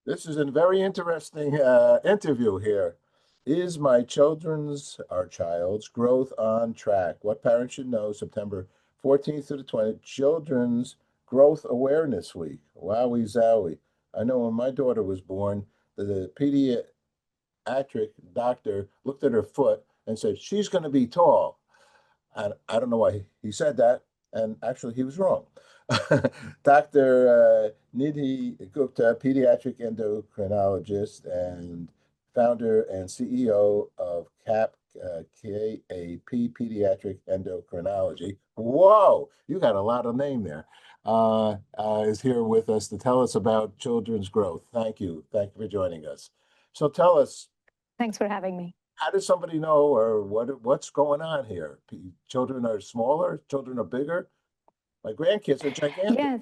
This is a very interesting interview here. Is our child's growth on track? What parents should know, September 14th to the 20th, Children's Growth Awareness Week. Wowie zowie. I know when my daughter was born, the pediatric doctor looked at her foot and said, she's going to be tall. And I don't know why he said that. And actually, he was wrong. Dr. Nidhi Gupta, pediatric endocrinologist and founder and CEO of KAP Pediatric Endocrinology. Whoa, you got a lot of name there. Is here with us to tell us about children's growth. Thank you. Thank you for joining us. So tell us, Thanks for having me. how does somebody know or what's going on here? Children are smaller, children are bigger. My grandkids are gigantic. Yes.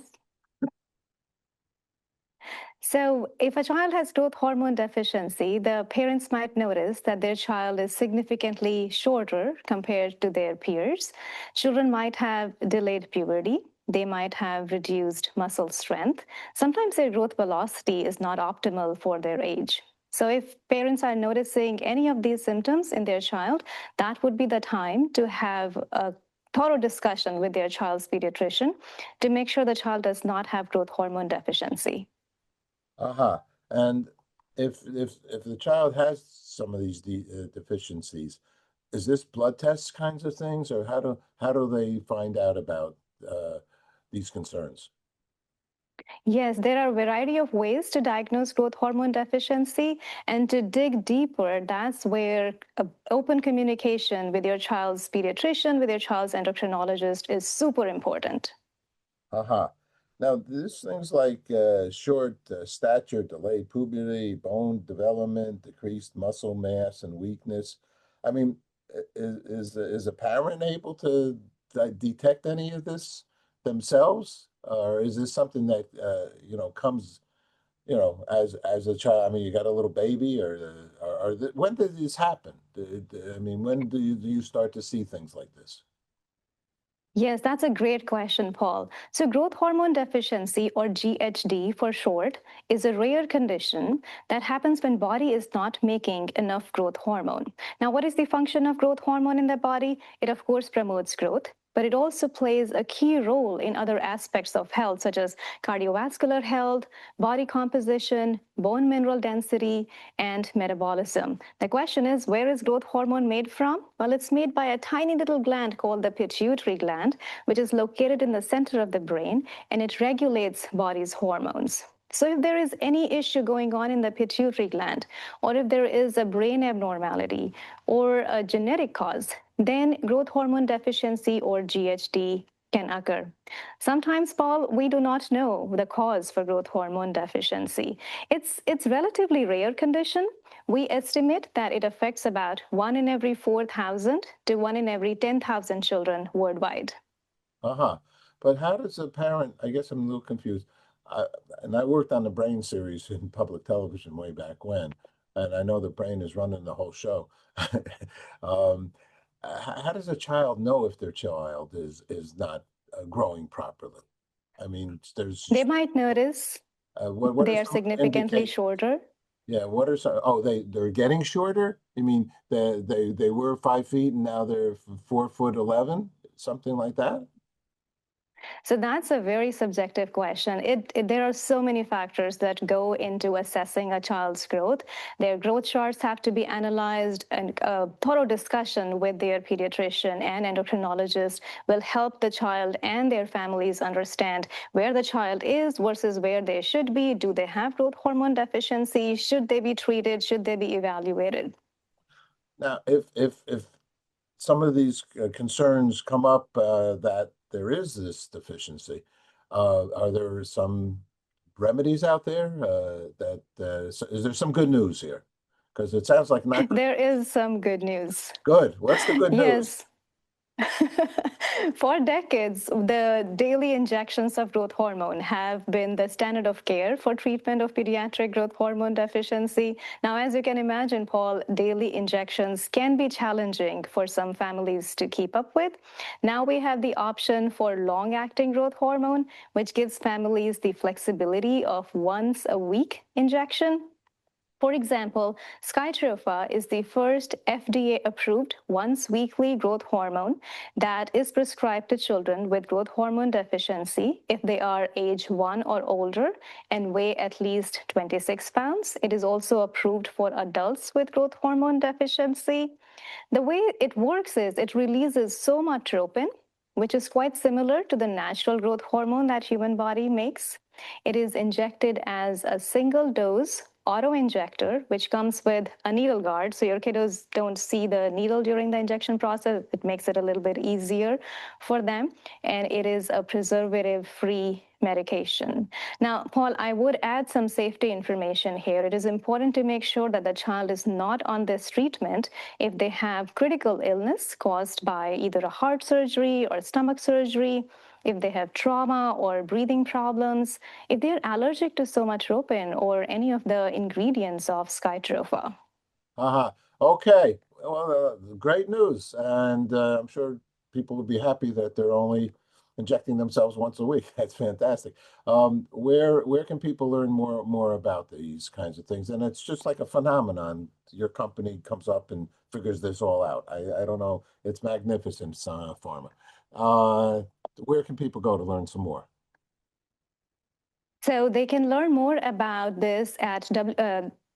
So, if a child has growth hormone deficiency, the parents might notice that their child is significantly shorter compared to their peers. Children might have delayed puberty. They might have reduced muscle strength. Sometimes their growth velocity is not optimal for their age. So, if parents are noticing any of these symptoms in their child, that would be the time to have a thorough discussion with their child's pediatrician to make sure the child does not have growth hormone deficiency. Uh-huh. And if the child has some of these deficiencies, is this blood tests kinds of things, or how do they find out about these concerns? Yes, there are a variety of ways to diagnose growth hormone deficiency. And to dig deeper, that's where open communication with your child's pediatrician, with your child's endocrinologist is super important. Uh-huh. Now, there's things like short stature, delayed puberty, bone development, decreased muscle mass, and weakness. I mean, is a parent able to detect any of this themselves, or is this something that comes as a child? I mean, you got a little baby, or when did this happen? I mean, when do you start to see things like this? Yes, that's a great question, Paul. So, growth hormone deficiency, or GHD for short, is a rare condition that happens when body is not making enough growth hormone. Now, what is the function of growth hormone in the body? It, of course, promotes growth, but it also plays a key role in other aspects of health, such as cardiovascular health, body composition, bone mineral density, and metabolism. The question is, where is growth hormone made from? Well, it's made by a tiny little gland called the pituitary gland, which is located in the center of the brain, and it regulates body's hormones. So, if there is any issue going on in the pituitary gland, or if there is a brain abnormality or a genetic cause, then growth hormone deficiency, or GHD, can occur. Sometimes, Paul, we do not know the cause for growth hormone deficiency. It's relatively rare condition. We estimate that it affects about 1 in every 4,000 to 1 in every 10,000 children worldwide. Uh-huh. But how does a parent, I guess I'm a little confused. I, and I worked on the brain series in public television way back when, and I know the brain is running the whole show. Um, how does a child know if their child is not growing properly? I mean, They there's might notice what are they are some significantly indicate? shorter. Yeah, what are some? Oh, they're getting shorter. You mean they were 5 feet and now they're 4 foot 11, something like that? So that's a very subjective question. There are so many factors that go into assessing a child's growth. Their growth charts have to be analyzed, and a thorough discussion with their pediatrician and endocrinologist will help the child and their families understand where the child is versus where they should be. Do they have growth hormone deficiency? Should they be treated? Should they be evaluated? Now, if some of these concerns come up that there is this deficiency, are there some remedies out there is there some good news here? Because it sounds like not good. There is some good news. Good. What's the good news? Yes. For decades, the daily injections of growth hormone have been the standard of care for treatment of pediatric growth hormone deficiency. Now, as you can imagine, Paul, daily injections can be challenging for some families to keep up with. Now we have the option for long-acting growth hormone, which gives families the flexibility of once a week injection. For example, Skytrofa is the first FDA-approved once-weekly growth hormone that is prescribed to children with growth hormone deficiency if they are age 1 or older and weigh at least 26 pounds. It is also approved for adults with growth hormone deficiency. The way it works is it releases somatropin, which is quite similar to the natural growth hormone that human body makes. It is injected as a single dose auto-injector, which comes with a needle guard, so your kiddos don't see the needle during the injection process. It makes it a little bit easier for them, and it is a preservative-free medication. Now, Paul, I would add some safety information here. It is important to make sure that the child is not on this treatment if they have critical illness caused by either a heart surgery or stomach surgery, if they have trauma or breathing problems, if they're allergic to somatropin or any of the ingredients of Skytrofa. Okay. Well, great news. And I'm sure people will be happy that they're only injecting themselves once a week. That's fantastic. Where can people learn more about these kinds of things? And it's just like a phenomenon. Your company comes up and figures this all out. I don't know. It's magnificent, Pharma. Where can people go to learn some more? So they can learn more about this at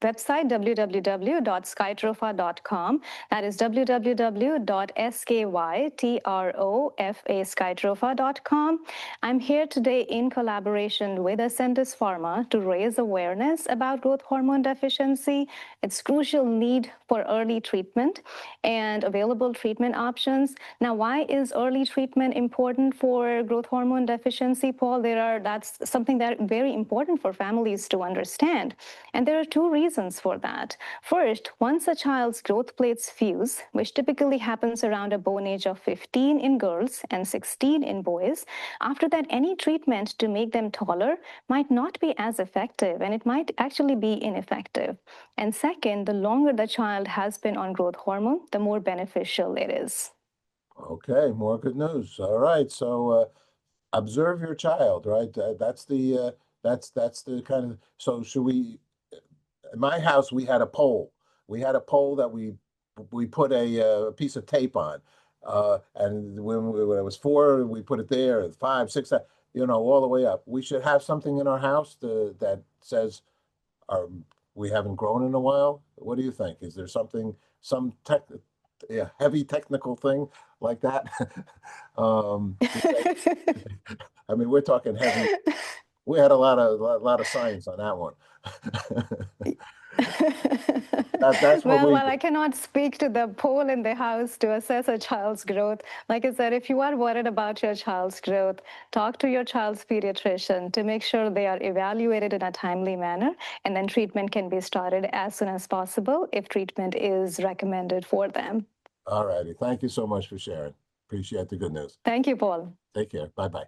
website www.skytrofa.com. That is www.skytrofa.com. I'm here today in collaboration with Ascendis Pharma to raise awareness about growth hormone deficiency, its crucial need for early treatment, and available treatment options. Now, why is early treatment important for growth hormone deficiency, Paul? That's something that very important for families to understand. And there are two reasons for that. First, once a child's growth plates fuse, which typically happens around a bone age of 15 in girls and 16 in boys, after that, any treatment to make them taller might not be as effective, and it might actually be ineffective. And second, the longer the child has been on growth hormone, the more beneficial it is. Okay, more good news. All right, so observe your child, right? That's the kind of. So should we? In my house, we had a pole. We had a pole that we put a piece of tape on, and when it was 4, we put it there. 5, 6, all the way up. We should have something in our house that says, "Our we haven't grown in a while." What do you think? Is there some heavy technical thing like that? I mean, we're talking heavy. We had a lot of science on that one. That's what Well, we while I cannot speak to the pole in the house to assess a child's growth, like I said, if you are worried about your child's growth, talk to your child's pediatrician to make sure they are evaluated in a timely manner, and then treatment can be started as soon as possible if treatment is recommended for them. All righty. Thank you so much for sharing. Appreciate the good news. Thank you, Paul. Take care. Bye-bye.